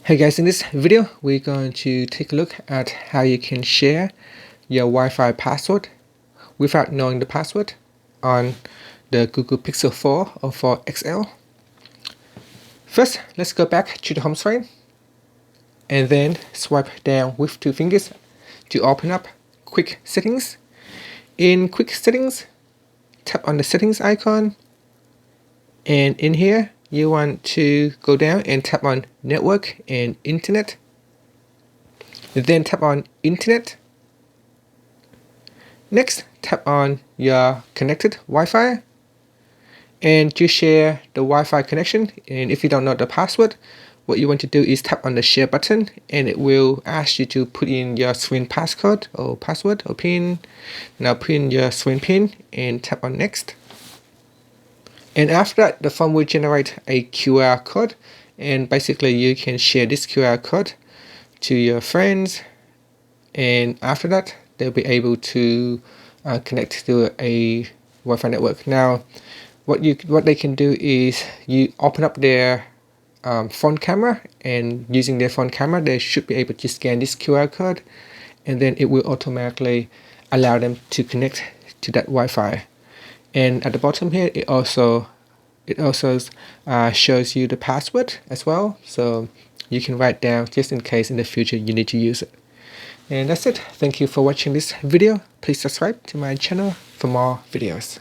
Hey guys, in this video we're going to take a look at how you can share your Wi-Fi password without knowing the password on the Google Pixel 4 or 4 XL. First, let's go back to the home screen and then swipe down with two fingers to open up Quick Settings. In Quick Settings, tap on the settings icon, and in here you want to go down and tap on Network and Internet. Then tap on Internet. Next, tap on your connected Wi-Fi and to share the Wi-Fi connection. And if you don't know the password, what you want to do is tap on the share button and it will ask you to put in your screen passcode or password or PIN. Now put in your screen PIN and tap on next. And after that, the phone will generate a QR code, and basically you can share this QR code to your friends, and after that they'll be able to connect to a Wi-Fi network. Now what they can do is you open up their phone camera, and using their phone camera they should be able to scan this QR code, and then it will automatically allow them to connect to that Wi-Fi. And at the bottom here it also shows you the password as well, so you can write down just in case in the future you need to use it. And that's it. Thank you for watching this video. Please subscribe to my channel for more videos.